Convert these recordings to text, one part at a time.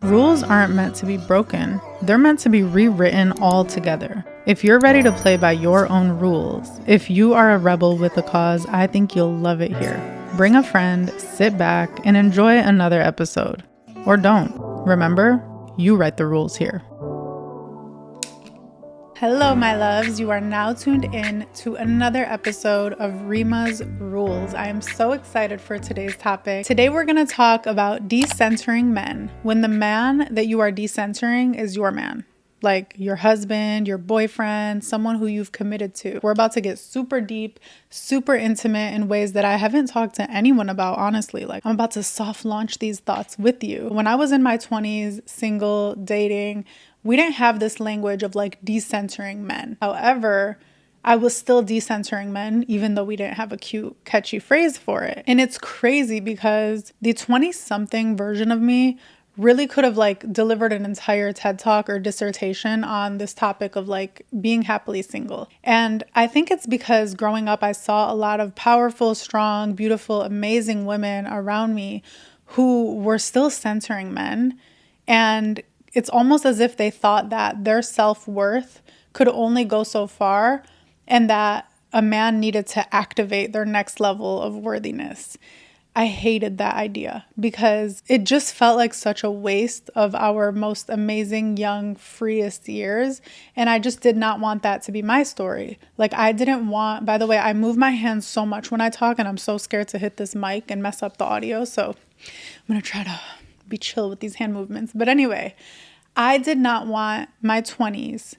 Rules aren't meant to be broken. They're meant to be rewritten altogether. If you're ready to play by your own rules, if you are a rebel with a cause, I think you'll love it here. Bring a friend, sit back, and enjoy another episode. Or don't. Remember, you write the rules here. Hello, my loves. You are now tuned in to another episode of Rima's Rules. I am so excited for today's topic. Today, we're going to talk about decentering men. When the man that you are decentering is your man, like your husband, your boyfriend, someone who you've committed to. We're about to get super deep, super intimate in ways that I haven't talked to anyone about, honestly. Like, I'm about to soft launch these thoughts with you. When I was in my 20s, single, dating, we didn't have this language of like decentering men. However, I was still decentering men, even though we didn't have a cute, catchy phrase for it. And it's crazy because the 20-something version of me really could have like delivered an entire TED Talk or dissertation on this topic of like being happily single. And I think it's because growing up, I saw a lot of powerful, strong, beautiful, amazing women around me who were still centering men. And it's almost as if they thought that their self-worth could only go so far and that a man needed to activate their next level of worthiness. I hated that idea because it just felt like such a waste of our most amazing, young, freest years. And I just did not want that to be my story. Like, I didn't want, by the way, I move my hands so much when I talk and I'm so scared to hit this mic and mess up the audio. So I'm going to try to be chill with these hand movements. But anyway, I did not want my 20s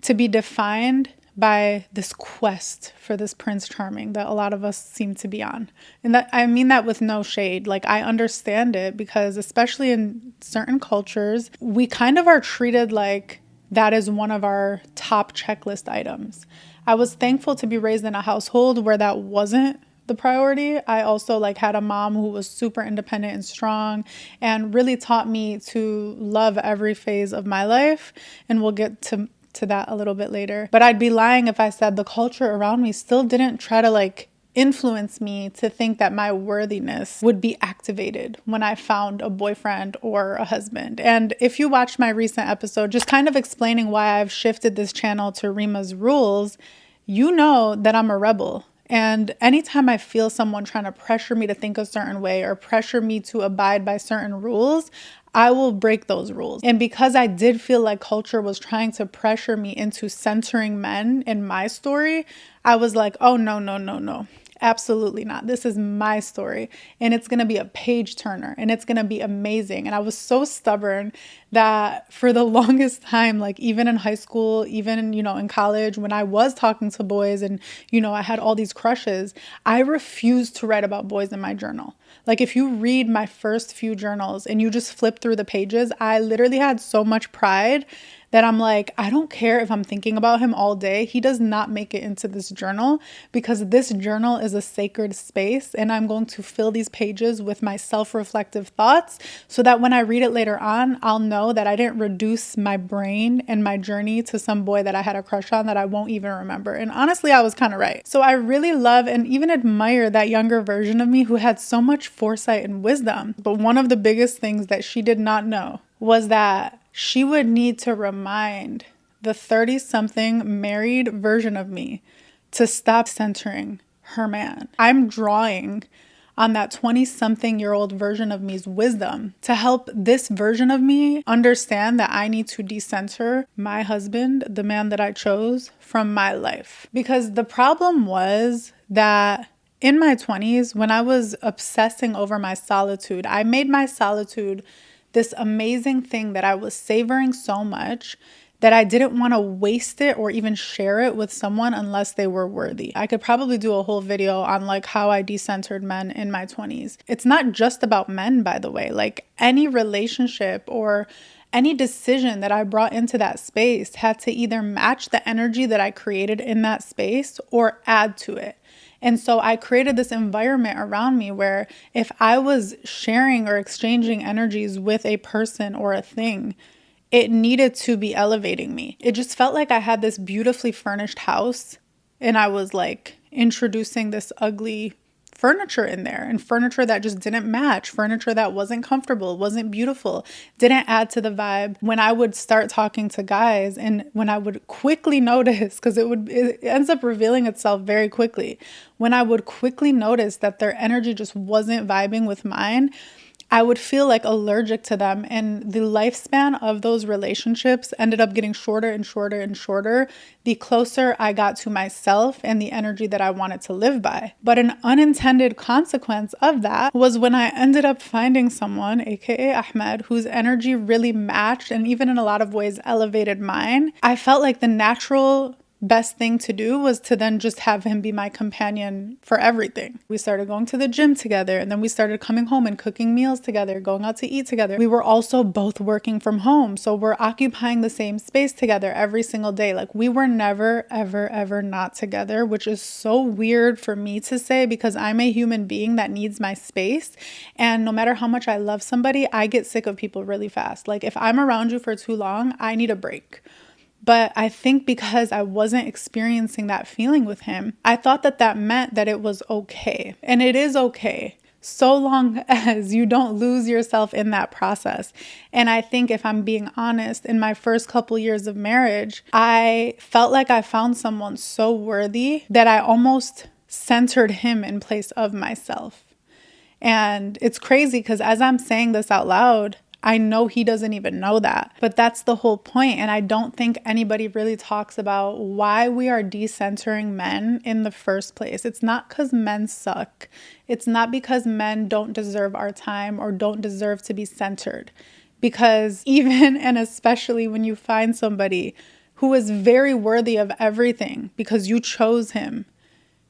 to be defined by this quest for this Prince Charming that a lot of us seem to be on. And that I mean that with no shade. Like, I understand it because especially in certain cultures, we kind of are treated like that is one of our top checklist items. I was thankful to be raised in a household where that wasn't the priority. I also had a mom who was super independent and strong and really taught me to love every phase of my life. And we'll get to that a little bit later. But I'd be lying if I said the culture around me still didn't try to influence me to think that my worthiness would be activated when I found a boyfriend or a husband. And if you watched my recent episode, just kind of explaining why I've shifted this channel to Rima's Rules, you know that I'm a rebel. And anytime I feel someone trying to pressure me to think a certain way or pressure me to abide by certain rules, I will break those rules. And because I did feel like culture was trying to pressure me into centering men in my story, I was like, oh, no. Absolutely not. This is my story and it's going to be a page turner and it's going to be amazing. And I was so stubborn that for the longest time, even in high school, even, in college, when I was talking to boys and, I had all these crushes, I refused to write about boys in my journal. If you read my first few journals and you just flip through the pages, I literally had so much pride that I'm like, I don't care if I'm thinking about him all day. He does not make it into this journal because this journal is a sacred space and I'm going to fill these pages with my self-reflective thoughts so that when I read it later on, I'll know that I didn't reduce my brain and my journey to some boy that I had a crush on that I won't even remember. And honestly, I was kind of right. So I really love and even admire that younger version of me who had so much foresight and wisdom. But one of the biggest things that she did not know was that she would need to remind the 30-something married version of me to stop centering her man. I'm drawing on that 20-something-year-old version of me's wisdom to help this version of me understand that I need to decenter my husband, the man that I chose, from my life. Because the problem was that in my 20s, when I was obsessing over my solitude, I made my solitude this amazing thing that I was savoring so much that I didn't want to waste it or even share it with someone unless they were worthy. I could probably do a whole video on how I decentered men in my 20s. It's not just about men, by the way. Any relationship or any decision that I brought into that space had to either match the energy that I created in that space or add to it. And so I created this environment around me where if I was sharing or exchanging energies with a person or a thing, it needed to be elevating me. It just felt like I had this beautifully furnished house and I was introducing this ugly furniture in there, and furniture that just didn't match, furniture that wasn't comfortable, wasn't beautiful, didn't add to the vibe. When I would start talking to guys, and when I would quickly notice, because it ends up revealing itself very quickly, when I would quickly notice that their energy just wasn't vibing with mine, I would feel like allergic to them. And the lifespan of those relationships ended up getting shorter and shorter and shorter the closer I got to myself and the energy that I wanted to live by. But an unintended consequence of that was when I ended up finding someone, aka Ahmed, whose energy really matched and even in a lot of ways elevated mine. I felt like the natural best thing to do was to then just have him be my companion for everything. We started going to the gym together, and then we started coming home and cooking meals together, going out to eat together. We were also both working from home, so we're occupying the same space together every single day. Like, we were never, ever, ever not together, which is so weird for me to say because I'm a human being that needs my space. And no matter how much I love somebody, I get sick of people really fast. Like, if I'm around you for too long, I need a break. But I think because I wasn't experiencing that feeling with him, I thought that that meant that it was okay. And it is okay, so long as you don't lose yourself in that process. And I think, if I'm being honest, in my first couple years of marriage, I felt like I found someone so worthy that I almost centered him in place of myself. And it's crazy because as I'm saying this out loud, I know he doesn't even know that, but that's the whole point. And I don't think anybody really talks about why we are decentering men in the first place. It's not because men suck. It's not because men don't deserve our time or don't deserve to be centered. Because even and especially when you find somebody who is very worthy of everything because you chose him,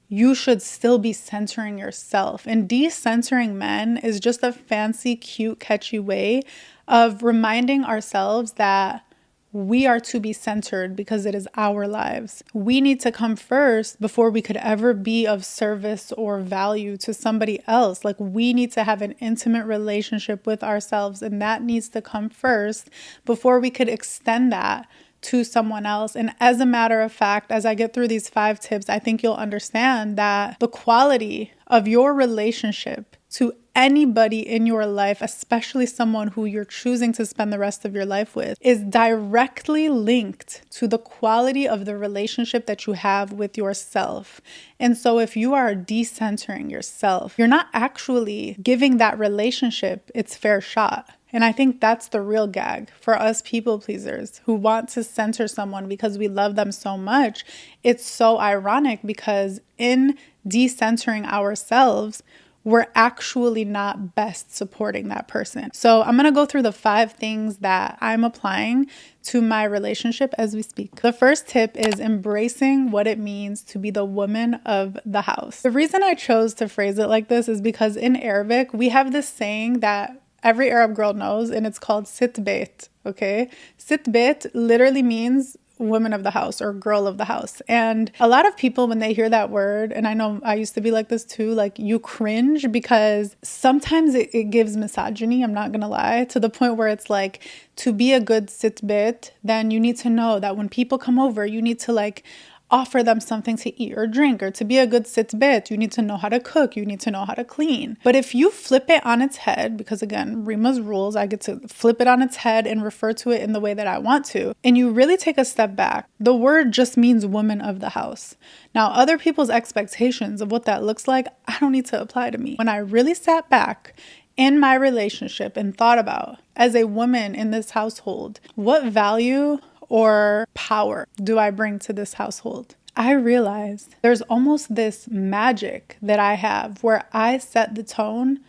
you should still be centering yourself. And decentering men is just a fancy, cute, catchy way of reminding ourselves that we are to be centered because it is our lives. We need to come first before we could ever be of service or value to somebody else. Like, we need to have an intimate relationship with ourselves, and that needs to come first before we could extend that to someone else. And as a matter of fact, as I get through these 5 tips, I think you'll understand that the quality of your relationship to anybody in your life, especially someone who you're choosing to spend the rest of your life with, is directly linked to the quality of the relationship that you have with yourself. And so if you are decentering yourself, you're not actually giving that relationship its fair shot. And I think that's the real gag for us people pleasers who want to center someone because we love them so much. It's so ironic because in decentering ourselves, we're actually not best supporting that person. So I'm going to go through the 5 things that I'm applying to my relationship as we speak. The first tip is embracing what it means to be the woman of the house. The reason I chose to phrase it like this is because in Arabic, we have this saying that every Arab girl knows, and it's called sit bait, okay? Sit bait literally means woman of the house or girl of the house. And a lot of people, when they hear that word, and I know I used to be like this too, like you cringe because sometimes it gives misogyny, I'm not gonna lie, to the point where it's like, to be a good sit bait, then you need to know that when people come over, you need to like offer them something to eat or drink, or to be a good sitbet, you need to know how to cook, you need to know how to clean. But if you flip it on its head, because again, Rima's rules, I get to flip it on its head and refer to it in the way that I want to, and you really take a step back, the word just means woman of the house. Now, other people's expectations of what that looks like, I don't need to apply to me. When I really sat back in my relationship and thought about, as a woman in this household, what value or power do I bring to this household? I realized there's almost this magic that I have where I set the tone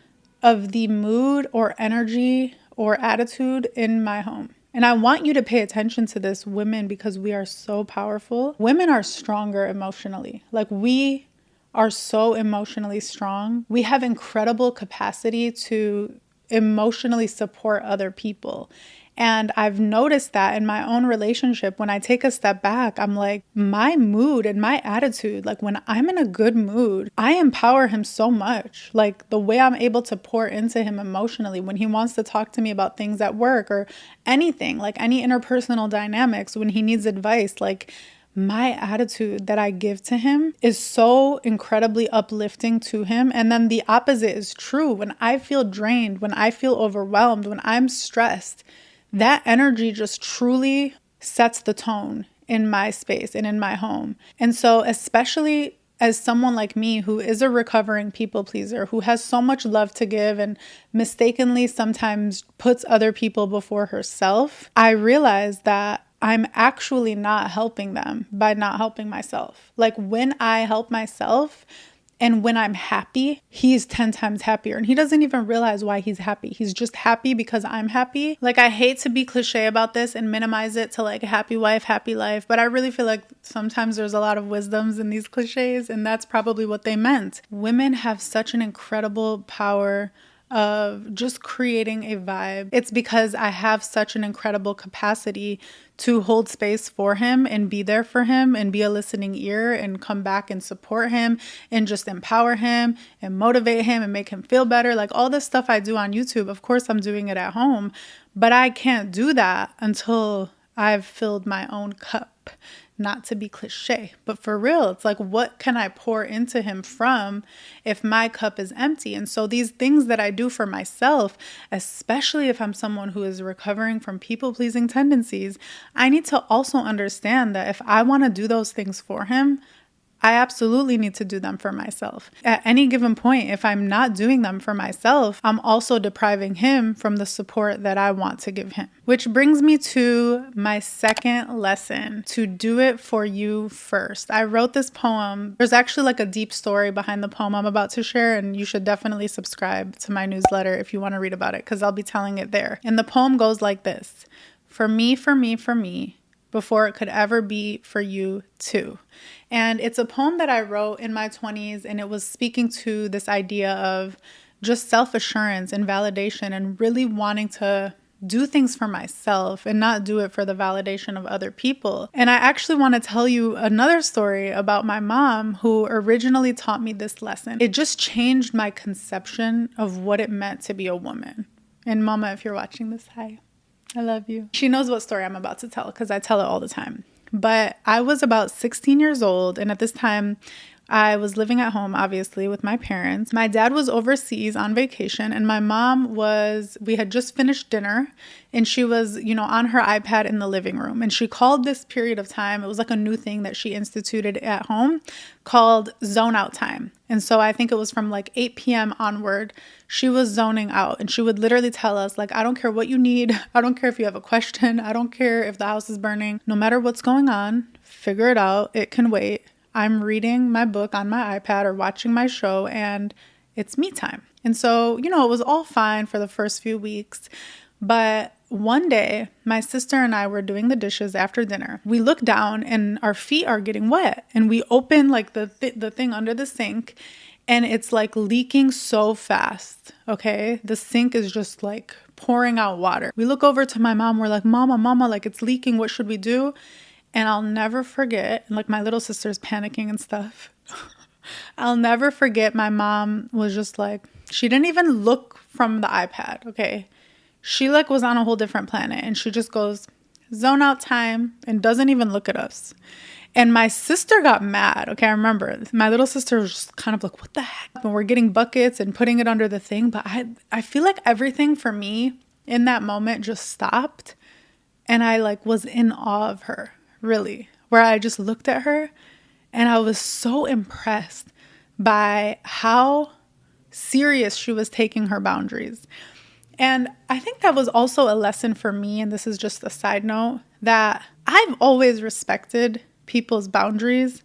of the mood or energy or attitude in my home. And I want you to pay attention to this, women, because we are so powerful. Women are stronger emotionally. Like, we are so emotionally strong. We have incredible capacity to emotionally support other people. And I've noticed that in my own relationship, when I take a step back, I'm like, my mood and my attitude, like when I'm in a good mood, I empower him so much. Like the way I'm able to pour into him emotionally when he wants to talk to me about things at work or anything, like any interpersonal dynamics, when he needs advice, like my attitude that I give to him is so incredibly uplifting to him. And then the opposite is true. When I feel drained, when I feel overwhelmed, when I'm stressed, that energy just truly sets the tone in my space and in my home. And so, especially as someone like me who is a recovering people pleaser, who has so much love to give and mistakenly sometimes puts other people before herself, I realize that I'm actually not helping them by not helping myself. Like when I help myself and when I'm happy, he's 10 times happier. And he doesn't even realize why he's happy. He's just happy because I'm happy. Like, I hate to be cliche about this and minimize it to like happy wife, happy life. But I really feel like sometimes there's a lot of wisdoms in these cliches. And that's probably what they meant. Women have such an incredible power of just creating a vibe. It's because I have such an incredible capacity to hold space for him and be there for him and be a listening ear and come back and support him and just empower him and motivate him and make him feel better. Like all this stuff I do on YouTube, of course I'm doing it at home, but I can't do that until I've filled my own cup. Not to be cliche, but for real, it's like, what can I pour into him from if my cup is empty? And so these things that I do for myself, especially if I'm someone who is recovering from people-pleasing tendencies, I need to also understand that if I want to do those things for him, I absolutely need to do them for myself. At any given point, if I'm not doing them for myself, I'm also depriving him from the support that I want to give him. Which brings me to my second lesson, to do it for you first. I wrote this poem. There's actually like a deep story behind the poem I'm about to share, and you should definitely subscribe to my newsletter if you want to read about it, because I'll be telling it there. And the poem goes like this: for me, for me, for me, before it could ever be for you too. And it's a poem that I wrote in my 20s, and it was speaking to this idea of just self-assurance and validation and really wanting to do things for myself and not do it for the validation of other people. And I actually want to tell you another story about my mom, who originally taught me this lesson. It just changed my conception of what it meant to be a woman. And Mama, if you're watching this, hi. I love you. She knows what story I'm about to tell because I tell it all the time. But I was about 16 years old, and at this time, I was living at home, obviously, with my parents. My dad was overseas on vacation, and my mom we had just finished dinner, and she was, on her iPad in the living room. And she called this period of time, it was like a new thing that she instituted at home called zone out time. And so I think it was from like 8 p.m. onward, she was zoning out. And she would literally tell us, like, I don't care what you need. I don't care if you have a question. I don't care if the house is burning. No matter what's going on, figure it out. It can wait. I'm reading my book on my iPad or watching my show, and it's me time. And so, it was all fine for the first few weeks. But one day, my sister and I were doing the dishes after dinner. We look down and our feet are getting wet. And we open like the thing under the sink, and it's like leaking so fast. Okay. The sink is just like pouring out water. We look over to my mom. We're like, Mama, like it's leaking. What should we do? And I'll never forget, like my little sister's panicking and stuff. I'll never forget, my mom was just like, she didn't even look from the iPad, okay? She like was on a whole different planet, and she just goes, zone out time, and doesn't even look at us. And my sister got mad, okay? I remember my little sister was just kind of like, what the heck? And we're getting buckets and putting it under the thing. But I feel like everything for me in that moment just stopped. And I like was in awe of her. Really, where I just looked at her and I was so impressed by how serious she was taking her boundaries. And I think that was also a lesson for me, and this is just a side note, that I've always respected people's boundaries,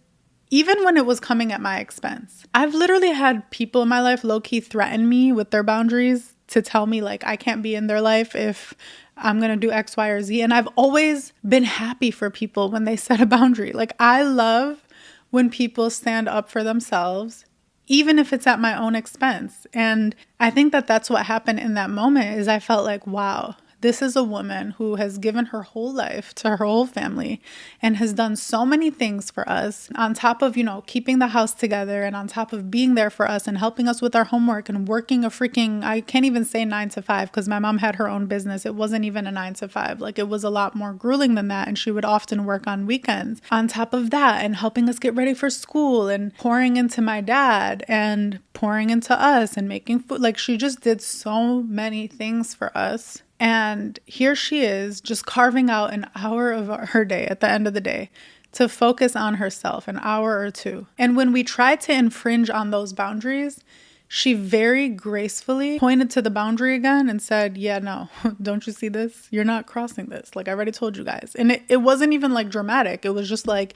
even when it was coming at my expense. I've literally had people in my life low-key threaten me with their boundaries to tell me like I can't be in their life if I'm going to do X, Y, or Z. And I've always been happy for people when they set a boundary. Like I love when people stand up for themselves, even if it's at my own expense. And I think that that's what happened in that moment is I felt like, wow, This is a woman who has given her whole life to her whole family and has done so many things for us on top of, keeping the house together and on top of being there for us and helping us with our homework and working I can't even say 9 to 5 because my mom had her own business. It wasn't even a 9 to 5. Like, it was a lot more grueling than that. And she would often work on weekends on top of that and helping us get ready for school and pouring into my dad and pouring into us and making food. Like, she just did so many things for us. And here she is just carving out an hour of her day at the end of the day to focus on herself, an hour or two. And when we tried to infringe on those boundaries, she very gracefully pointed to the boundary again and said, yeah, no, don't you see this? You're not crossing this. Like, I already told you guys. And it wasn't even like dramatic. It was just like,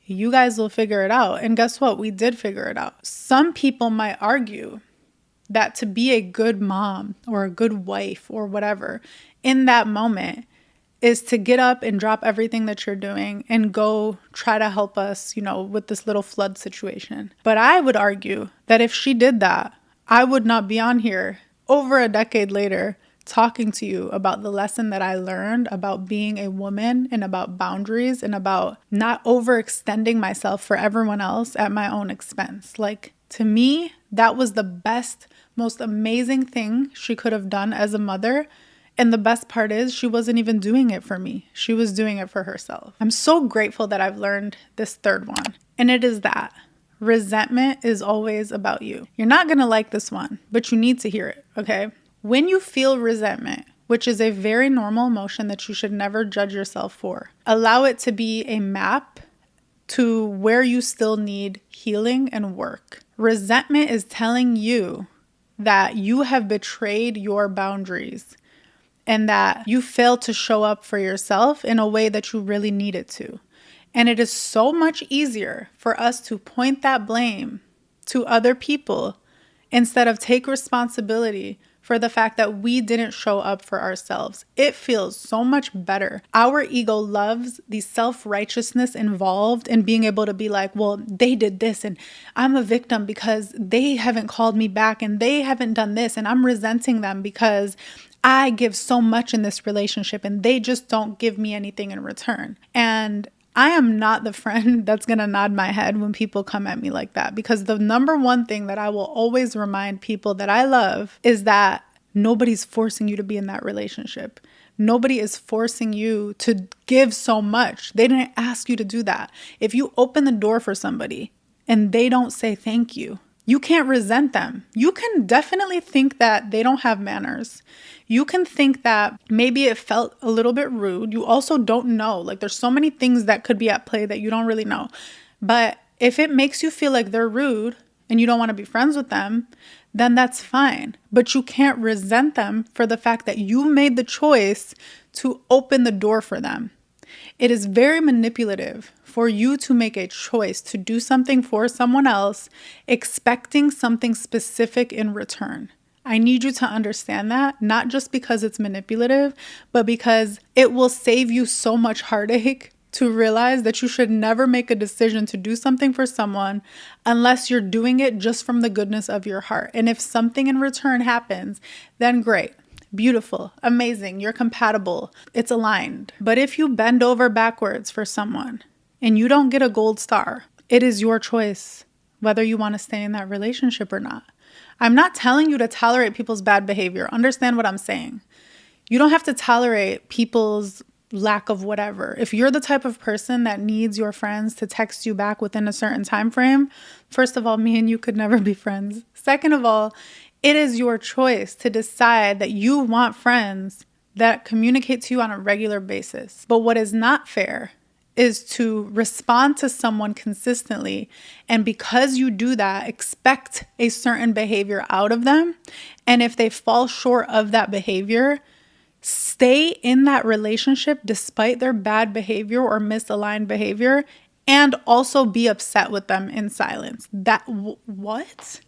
you guys will figure it out. And guess what? We did figure it out. Some people might argue that to be a good mom or a good wife or whatever in that moment is to get up and drop everything that you're doing and go try to help us, with this little flood situation. But I would argue that if she did that, I would not be on here over a decade later talking to you about the lesson that I learned about being a woman and about boundaries and about not overextending myself for everyone else at my own expense. Like, to me, that was the best, most amazing thing she could have done as a mother. And the best part is she wasn't even doing it for me. She was doing it for herself. I'm so grateful that I've learned this third one. And it is that resentment is always about you. You're not going to like this one, but you need to hear it, okay? When you feel resentment, which is a very normal emotion that you should never judge yourself for, allow it to be a map to where you still need healing and work. Resentment is telling you that you have betrayed your boundaries and that you failed to show up for yourself in a way that you really needed to. And it is so much easier for us to point that blame to other people instead of take responsibility for the fact that we didn't show up for ourselves. It feels so much better. Our ego loves the self-righteousness involved in being able to be like, well, they did this and I'm a victim because they haven't called me back and they haven't done this and I'm resenting them because I give so much in this relationship and they just don't give me anything in return. And I am not the friend that's going to nod my head when people come at me like that, because the number one thing that I will always remind people that I love is that nobody's forcing you to be in that relationship. Nobody is forcing you to give so much. They didn't ask you to do that. If you open the door for somebody and they don't say thank you, you can't resent them. You can definitely think that they don't have manners. You can think that maybe it felt a little bit rude. You also don't know. Like, there's so many things that could be at play that you don't really know. But if it makes you feel like they're rude and you don't want to be friends with them, then that's fine. But you can't resent them for the fact that you made the choice to open the door for them. It is very manipulative for you to make a choice to do something for someone else, expecting something specific in return. I need you to understand that, not just because it's manipulative, but because it will save you so much heartache to realize that you should never make a decision to do something for someone unless you're doing it just from the goodness of your heart. And if something in return happens, then great. Beautiful, amazing, you're compatible, it's aligned. But if you bend over backwards for someone and you don't get a gold star, it is your choice whether you want to stay in that relationship or not. I'm not telling you to tolerate people's bad behavior. Understand what I'm saying. You don't have to tolerate people's lack of whatever. If you're the type of person that needs your friends to text you back within a certain time frame, first of all, me and you could never be friends. Second of all, it is your choice to decide that you want friends that communicate to you on a regular basis. But what is not fair is to respond to someone consistently, and because you do that, expect a certain behavior out of them. And if they fall short of that behavior, stay in that relationship despite their bad behavior or misaligned behavior, and also be upset with them in silence. What?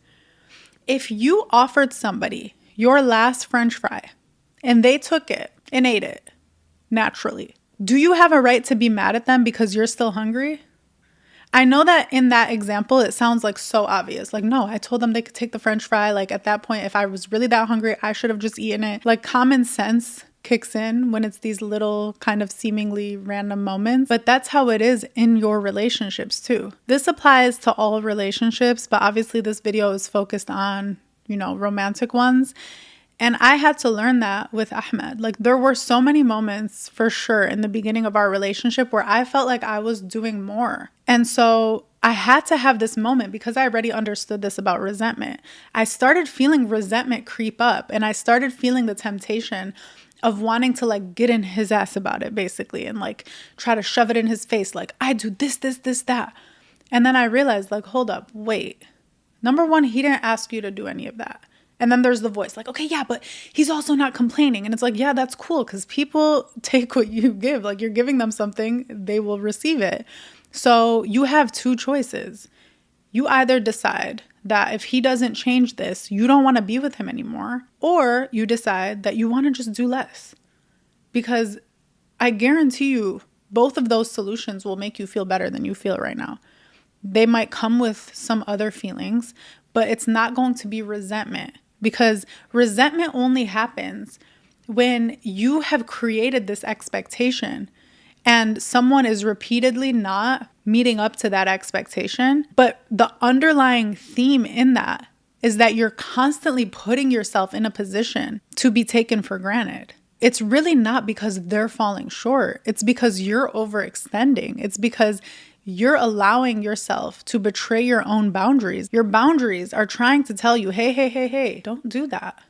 If you offered somebody your last French fry and they took it and ate it naturally, do you have a right to be mad at them because you're still hungry? I know that in that example, it sounds like so obvious. Like, no, I told them they could take the French fry. Like, at that point, if I was really that hungry, I should have just eaten it. Like, common sense kicks in when it's these little kind of seemingly random moments. But that's how it is in your relationships too. This applies to all relationships, but obviously this video is focused on, romantic ones. And I had to learn that with Ahmed. Like, there were so many moments for sure in the beginning of our relationship where I felt like I was doing more. And so I had to have this moment because I already understood this about resentment. I started feeling resentment creep up, and I started feeling the temptation of wanting to like get in his ass about it basically, and like try to shove it in his face. Like, I do this, that. And then I realized, like, hold up, wait. Number one, he didn't ask you to do any of that. And then there's the voice like, okay, yeah, but he's also not complaining. And it's like, yeah, that's cool, because people take what you give. Like, you're giving them something, they will receive it. So you have two choices. You either decide that if he doesn't change this, you don't want to be with him anymore, or you decide that you want to just do less. Because I guarantee you, both of those solutions will make you feel better than you feel right now. They might come with some other feelings, but it's not going to be resentment. Because resentment only happens when you have created this expectation and someone is repeatedly not meeting up to that expectation. But the underlying theme in that is that you're constantly putting yourself in a position to be taken for granted. It's really not because they're falling short. It's because you're overextending. It's because you're allowing yourself to betray your own boundaries. Your boundaries are trying to tell you, hey, don't do that.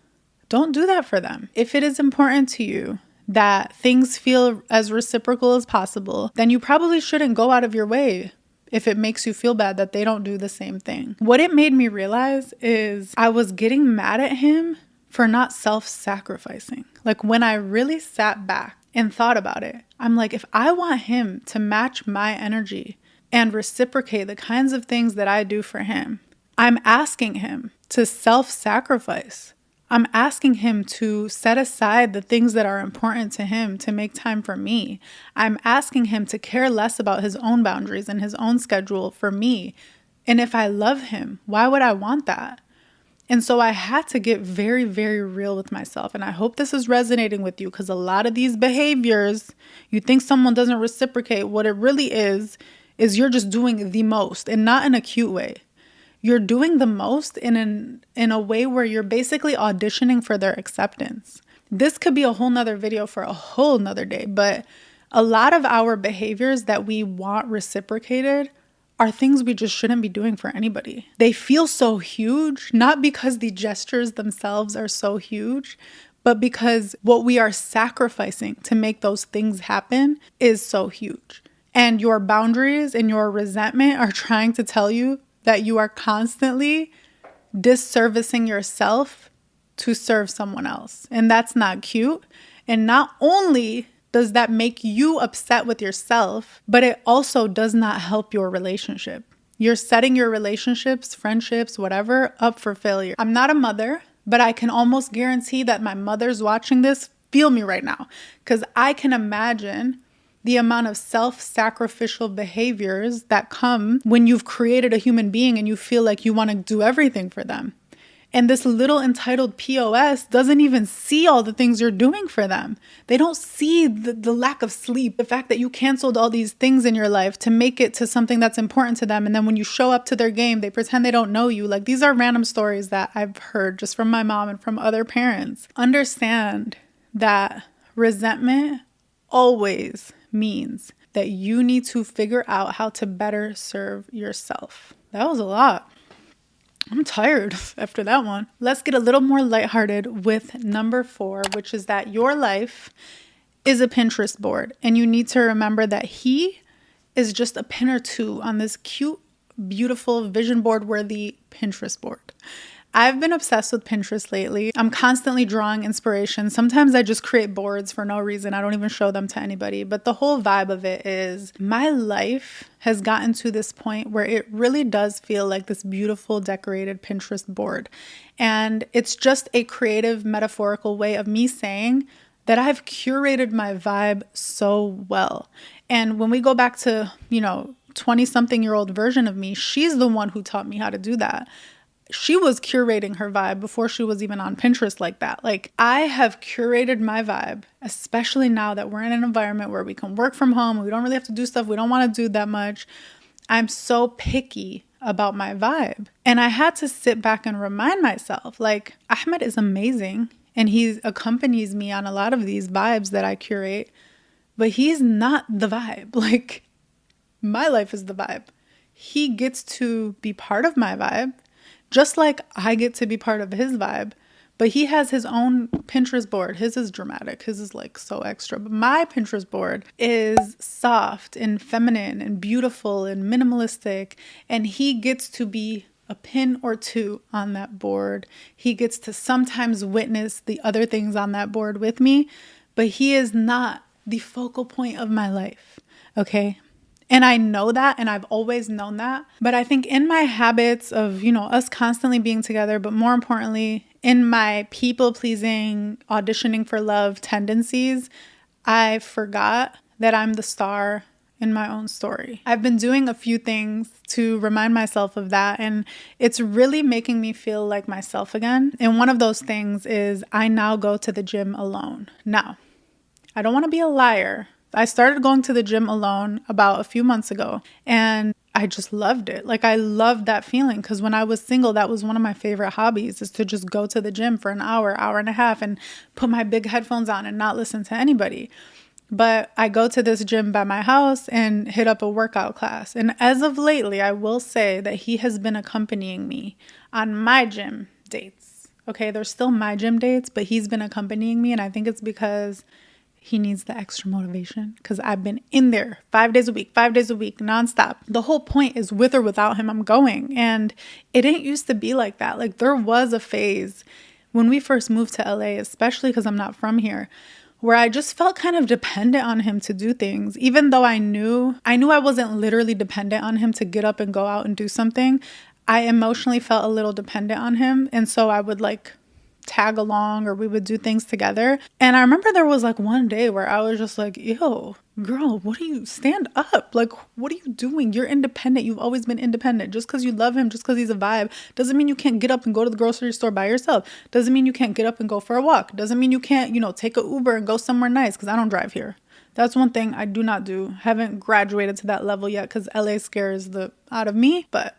Don't do that for them. If it is important to you that things feel as reciprocal as possible, then you probably shouldn't go out of your way if it makes you feel bad that they don't do the same thing. What it made me realize is I was getting mad at him for not self-sacrificing. Like, when I really sat back and thought about it, I'm like, if I want him to match my energy and reciprocate the kinds of things that I do for him, I'm asking him to self-sacrifice. I'm asking him to set aside the things that are important to him to make time for me. I'm asking him to care less about his own boundaries and his own schedule for me. And if I love him, why would I want that? And so I had to get very, very real with myself. And I hope this is resonating with you, because a lot of these behaviors, you think someone doesn't reciprocate. What it really is you're just doing the most, and not in a cute way. You're doing the most in a way where you're basically auditioning for their acceptance. This could be a whole nother video for a whole nother day, but a lot of our behaviors that we want reciprocated are things we just shouldn't be doing for anybody. They feel so huge, not because the gestures themselves are so huge, but because what we are sacrificing to make those things happen is so huge. And your boundaries and your resentment are trying to tell you that you are constantly disservicing yourself to serve someone else. And that's not cute. And not only does that make you upset with yourself, but it also does not help your relationship. You're setting your relationships, friendships, whatever, up for failure. I'm not a mother, but I can almost guarantee that my mother's watching this feel me right now, because I can imagine the amount of self-sacrificial behaviors that come when you've created a human being and you feel like you want to do everything for them. And this little entitled POS doesn't even see all the things you're doing for them. They don't see the lack of sleep, the fact that you canceled all these things in your life to make it to something that's important to them. And then when you show up to their game, they pretend they don't know you. Like, these are random stories that I've heard just from my mom and from other parents. Understand that resentment always means that you need to figure out how to better serve yourself. That was a lot. I'm tired after that one. Let's get a little more lighthearted with number 4, which is that your life is a Pinterest board. And you need to remember that he is just a pin or two on this cute, beautiful vision board worthy Pinterest board. I've been obsessed with Pinterest lately. I'm constantly drawing inspiration. Sometimes I just create boards for no reason. I don't even show them to anybody. But the whole vibe of it is my life has gotten to this point where it really does feel like this beautiful decorated Pinterest board. And it's just a creative, metaphorical way of me saying that I've curated my vibe so well. And when we go back to, 20-something-year-old version of me, she's the one who taught me how to do that. she was curating her vibe before she was even on Pinterest like that. Like, I have curated my vibe, especially now that we're in an environment where we can work from home. We don't really have to do stuff we don't want to do that much. I'm so picky about my vibe. And I had to sit back and remind myself, like, Ahmed is amazing and he accompanies me on a lot of these vibes that I curate, but he's not the vibe. Like, my life is the vibe. He gets to be part of my vibe, just like I get to be part of his vibe. But he has his own Pinterest board. His is dramatic. His is like so extra. But my Pinterest board is soft and feminine and beautiful and minimalistic. And he gets to be a pin or two on that board. He gets to sometimes witness the other things on that board with me. But he is not the focal point of my life. Okay? And I know that, and I've always known that. But I think in my habits of, us constantly being together, but more importantly, in my people-pleasing, auditioning for love tendencies, I forgot that I'm the star in my own story. I've been doing a few things to remind myself of that, and it's really making me feel like myself again. And one of those things is I now go to the gym alone. Now, I don't want to be a liar. I started going to the gym alone about a few months ago, and I just loved it. Like, I loved that feeling because when I was single, that was one of my favorite hobbies, is to just go to the gym for an hour, hour and a half, and put my big headphones on and not listen to anybody. But I go to this gym by my house and hit up a workout class. And as of lately, I will say that he has been accompanying me on my gym dates. Okay, they're still my gym dates, but he's been accompanying me, and I think it's because he needs the extra motivation, because I've been in there 5 days a week, nonstop. The whole point is, with or without him, I'm going. And it didn't used to be like that. Like, there was a phase when we first moved to LA, especially because I'm not from here, where I just felt kind of dependent on him to do things. Even though I knew I wasn't literally dependent on him to get up and go out and do something, I emotionally felt a little dependent on him. And so I would tag along, or we would do things together. And I remember there was one day where I was just like, yo, girl, what are you, stand up? Like, what are you doing? You're independent. You've always been independent. Just because you love him, just because he's a vibe, doesn't mean you can't get up and go to the grocery store by yourself. Doesn't mean you can't get up and go for a walk. Doesn't mean you can't, take an Uber and go somewhere nice, because I don't drive here. That's one thing I do not do. Haven't graduated to that level yet, because LA scares the out of me, but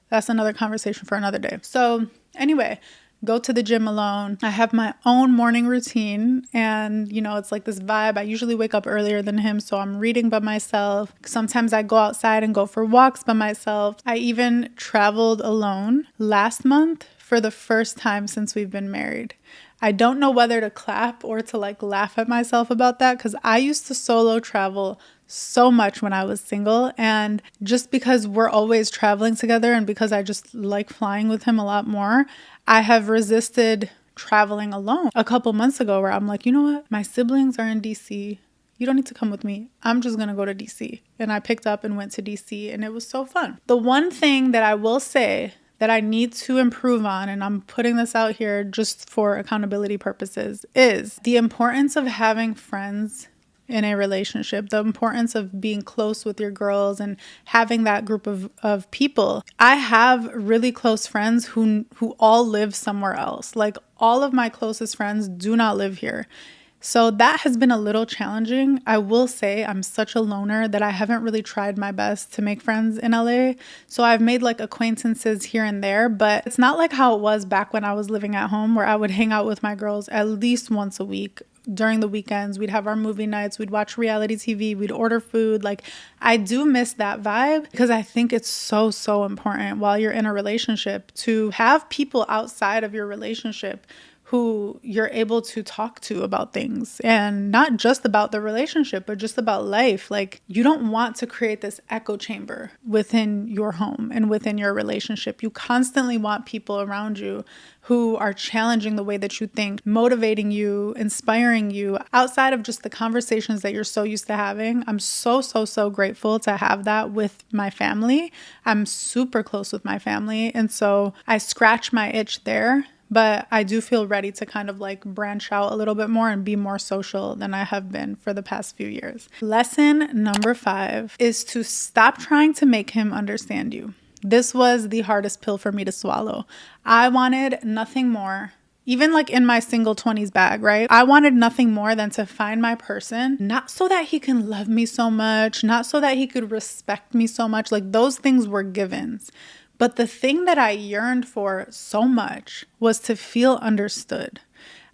that's another conversation for another day. So anyway, go to the gym alone. I have my own morning routine, and it's like this vibe. I usually wake up earlier than him, so I'm reading by myself. Sometimes I go outside and go for walks by myself. I even traveled alone last month for the first time since we've been married. I don't know whether to clap or to laugh at myself about that, because I used to solo travel so much when I was single, and just because we're always traveling together and because I just like flying with him a lot more, I have resisted traveling alone. A couple months ago, where I'm like, you know what? My siblings are in DC. You don't need to come with me. I'm just going to go to DC. And I picked up and went to DC, and it was so fun. The one thing that I will say that I need to improve on, and I'm putting this out here just for accountability purposes, is the importance of having friends in a relationship, the importance of being close with your girls and having that group of people. I have really close friends who all live somewhere else. Like, all of my closest friends do not live here. So that has been a little challenging. I will say I'm such a loner that I haven't really tried my best to make friends in LA. So I've made acquaintances here and there, but it's not like how it was back when I was living at home, where I would hang out with my girls at least once a week. During the weekends, we'd have our movie nights, we'd watch reality TV, we'd order food. I do miss that vibe, because I think it's so, so important while you're in a relationship to have people outside of your relationship who you're able to talk to about things, and not just about the relationship, but just about life. You don't want to create this echo chamber within your home and within your relationship. You constantly want people around you who are challenging the way that you think, motivating you, inspiring you, outside of just the conversations that you're so used to having. I'm so, so, so grateful to have that with my family. I'm super close with my family. And so I scratch my itch there. But I do feel ready to kind of branch out a little bit more and be more social than I have been for the past few years. Lesson number 5 is to stop trying to make him understand you. This was the hardest pill for me to swallow. I wanted nothing more. Even like in my single 20s bag, right? I wanted nothing more than to find my person, not so that he can love me so much, not so that he could respect me so much. Like those things were givens. But the thing that I yearned for so much was to feel understood.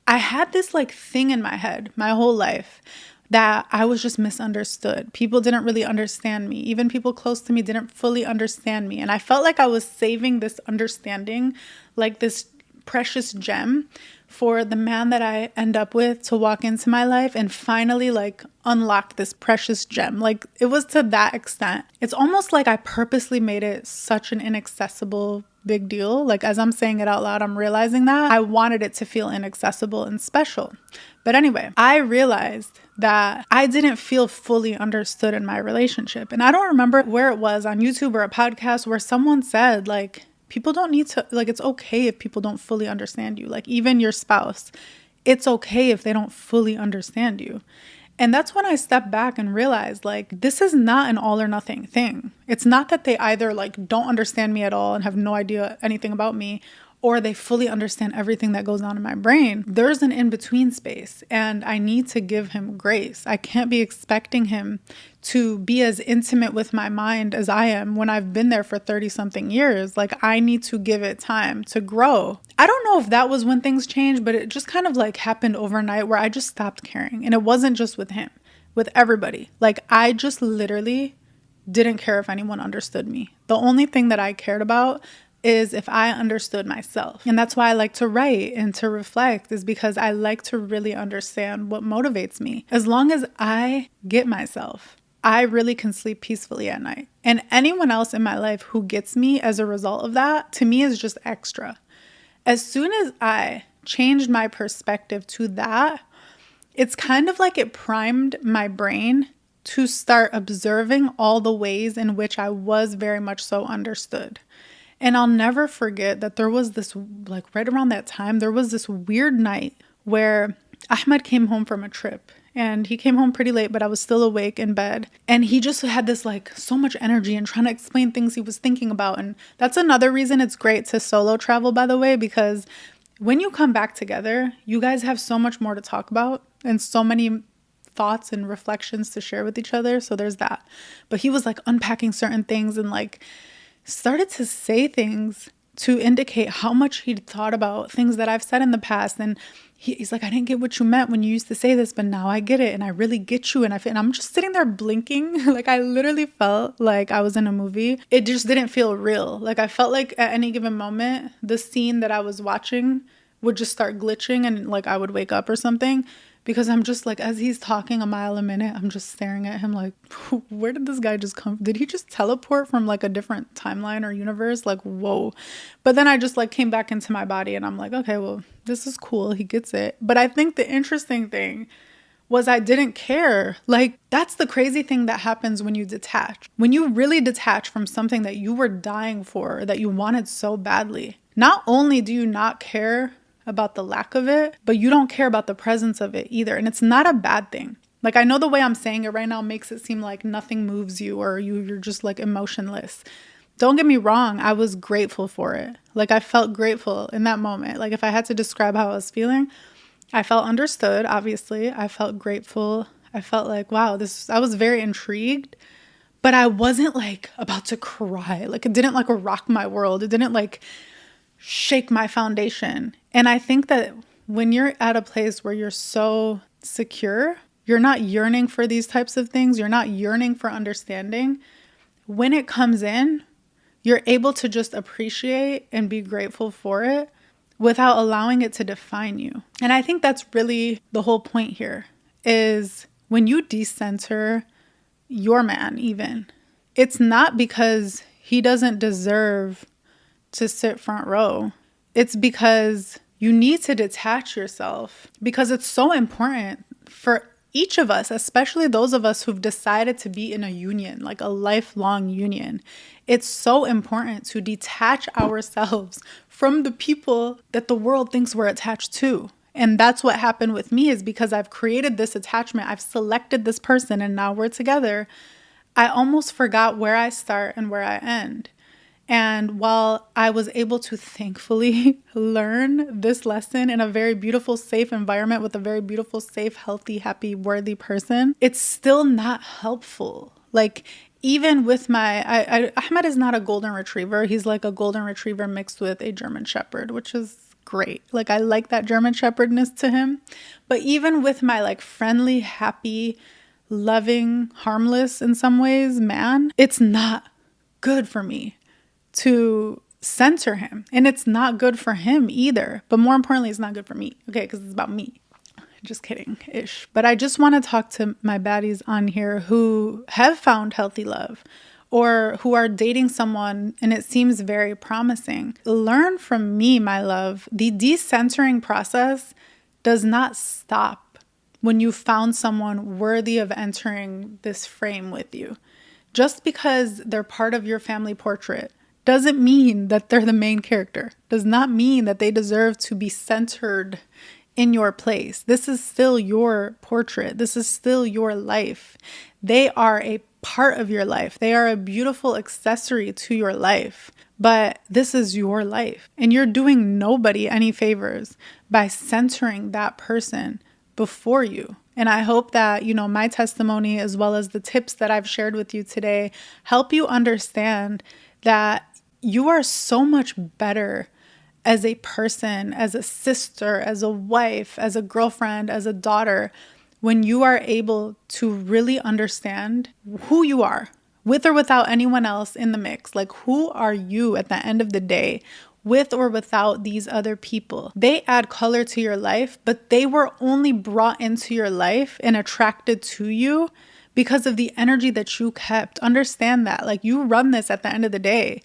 I had this like thing in my head my whole life that I was just misunderstood. People didn't really understand me. Even people close to me didn't fully understand me. And I felt like I was saving this understanding, like this precious gem for the man that I end up with to walk into my life and finally like unlock this precious gem. Like it was to that extent. It's almost like I purposely made it such an inaccessible big deal. Like as I'm saying it out loud, I'm realizing that I wanted it to feel inaccessible and special. But anyway, I realized that I didn't feel fully understood in my relationship. And I don't remember where it was, on YouTube or a podcast, where someone said like, people don't need to, like, it's okay if people don't fully understand you. Like even your spouse, it's okay if they don't fully understand you. And that's when I stepped back and realized like, this is not an all or nothing thing. It's not that they either like don't understand me at all and have no idea anything about me, or they fully understand everything that goes on in my brain. There's an in-between space, and I need to give him grace. I can't be expecting him to be as intimate with my mind as I am when I've been there for 30-something years. Like, I need to give it time to grow. I don't know if that was when things changed, but it just kind of like happened overnight where I just stopped caring. And it wasn't just with him, with everybody. Like, I just literally didn't care if anyone understood me. The only thing that I cared about is if I understood myself. And that's why I like to write and to reflect, is because I like to really understand what motivates me. As long as I get myself, I really can sleep peacefully at night. And anyone else in my life who gets me as a result of that, to me, is just extra. As soon as I changed my perspective to that, it's kind of like it primed my brain to start observing all the ways in which I was very much so understood. And I'll never forget that there was this, like right around that time, there was this weird night where Ahmed came home from a trip. And he came home pretty late, but I was still awake in bed. And he just had this like so much energy and trying to explain things he was thinking about. And that's another reason it's great to solo travel, by the way, because when you come back together, you guys have so much more to talk about and so many thoughts and reflections to share with each other. So there's that. But he was like unpacking certain things and like started to say things to indicate how much he'd thought about things that I've said in the past. And he's like, I didn't get what you meant when you used to say this, but now I get it. And I really get you. And I'm just sitting there blinking. Like I literally felt like I was in a movie. It just didn't feel real. Like I felt like at any given moment, the scene that I was watching would just start glitching and like I would wake up or something. Because I'm just like, as he's talking a mile a minute, I'm just staring at him like, where did this guy just come? Did he just teleport from like a different timeline or universe? Like, whoa. But then I just like came back into my body and I'm like, okay, well, this is cool. He gets it. But I think the interesting thing was I didn't care. Like, that's the crazy thing that happens when you detach. When you really detach from something that you were dying for, that you wanted so badly, not only do you not care about the lack of it, but you don't care about the presence of it either. And it's not a bad thing. Like, I know the way I'm saying it right now makes it seem like nothing moves you or you're just like emotionless. Don't get me wrong. I was grateful for it. Like, I felt grateful in that moment. Like, if I had to describe how I was feeling, I felt understood, obviously. I felt grateful. I felt like, wow, I was very intrigued, but I wasn't like about to cry. Like, it didn't like rock my world. It didn't like shake my foundation. And I think that when you're at a place where you're so secure, you're not yearning for these types of things. You're not yearning for understanding. When it comes in, you're able to just appreciate and be grateful for it without allowing it to define you. And I think that's really the whole point here, is when you decenter your man even, it's not because he doesn't deserve to sit front row. It's because you need to detach yourself, because it's so important for each of us, especially those of us who've decided to be in a union, like a lifelong union. It's so important to detach ourselves from the people that the world thinks we're attached to. And that's what happened with me, is because I've created this attachment. I've selected this person and now we're together. I almost forgot where I start and where I end. And while I was able to thankfully learn this lesson in a very beautiful, safe environment with a very beautiful, safe, healthy, happy, worthy person, it's still not helpful. Like, even with Ahmed is not a golden retriever. He's like a golden retriever mixed with a German shepherd, which is great. Like, I like that German shepherdness to him. But even with my like friendly, happy, loving, harmless in some ways man, it's not good for me to censor him. And it's not good for him either. But more importantly, it's not good for me. Okay, because it's about me. Just kidding-ish. But I just want to talk to my baddies on here who have found healthy love or who are dating someone and it seems very promising. Learn from me, my love. The decensoring process does not stop when you found someone worthy of entering this frame with you. Just because they're part of your family portrait doesn't mean that they're the main character. Does not mean that they deserve to be centered in your place. This is still your portrait. This is still your life. They are a part of your life. They are a beautiful accessory to your life. But this is your life. And you're doing nobody any favors by centering that person before you. And I hope that, my testimony as well as the tips that I've shared with you today help you understand that you are so much better as a person, as a sister, as a wife, as a girlfriend, as a daughter, when you are able to really understand who you are, with or without anyone else in the mix. Like, who are you at the end of the day, with or without these other people? They add color to your life, but they were only brought into your life and attracted to you because of the energy that you kept. Understand that. Like, you run this at the end of the day.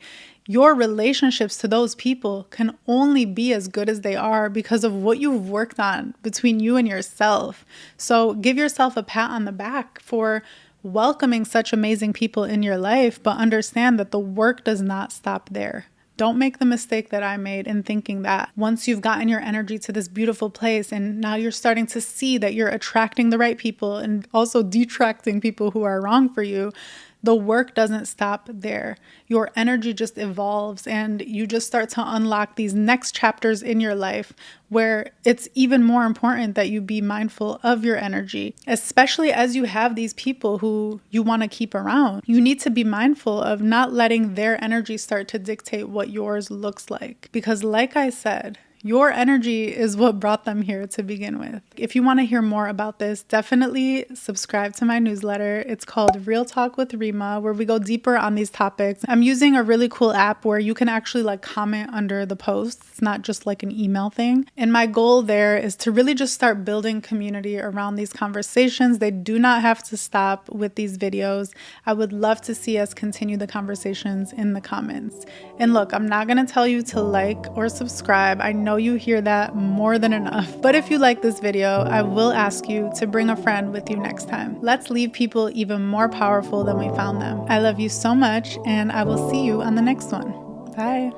Your relationships to those people can only be as good as they are because of what you've worked on between you and yourself. So give yourself a pat on the back for welcoming such amazing people in your life, but understand that the work does not stop there. Don't make the mistake that I made in thinking that once you've gotten your energy to this beautiful place and now you're starting to see that you're attracting the right people and also detracting people who are wrong for you, the work doesn't stop there. Your energy just evolves and you just start to unlock these next chapters in your life where it's even more important that you be mindful of your energy, especially as you have these people who you want to keep around. You need to be mindful of not letting their energy start to dictate what yours looks like. Because like I said, your energy is what brought them here to begin with. If you want to hear more about this, definitely subscribe to my newsletter. It's called Real Talk with Rima, where we go deeper on these topics. I'm using a really cool app where you can actually like comment under the posts. It's not just like an email thing. And my goal there is to really just start building community around these conversations. They do not have to stop with these videos. I would love to see us continue the conversations in the comments. And look, I'm not going to tell you to like or subscribe. I know you hear that more than enough. But if you like this video, I will ask you to bring a friend with you next time. Let's leave people even more powerful than we found them. I love you so much, and I will see you on the next one. Bye.